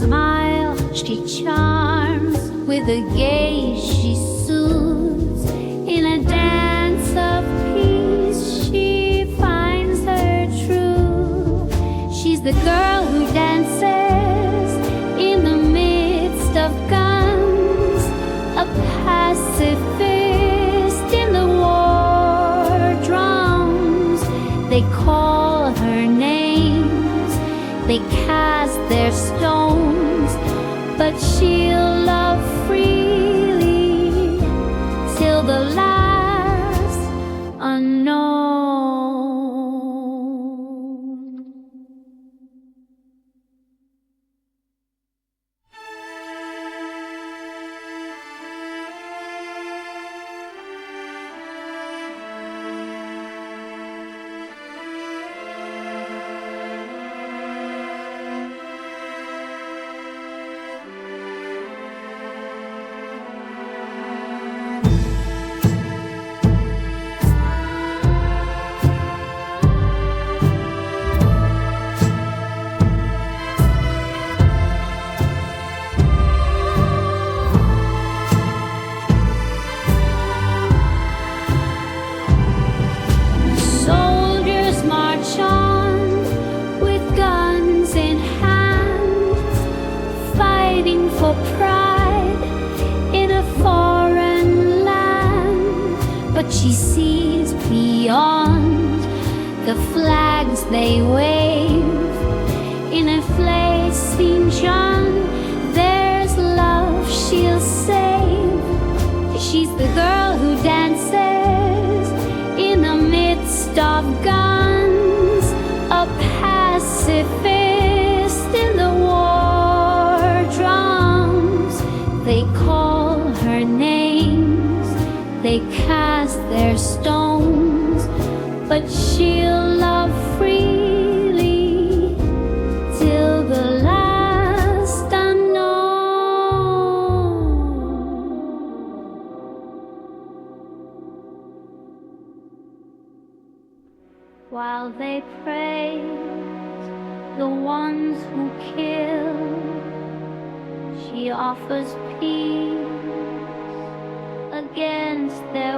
smile she charms, with a gaze she soothes. In a dance of peace she finds her true. She's the girl who dances in the midst of guns, a pacifist in the war drums. They call her names, they cast their stones, but she'll love freely till the last unknown. Soldiers march on with guns in hand, fighting for pride in a foreign land. But she sees beyond the flags they wave. In a flame John, there's love she'll save. She's the girl who dances in the midst of guns, a pacifist in the war drums. They call her names, they cast their stones, but she'll love freely till the last unknown. While they praise the ones who kill, she offers peace against their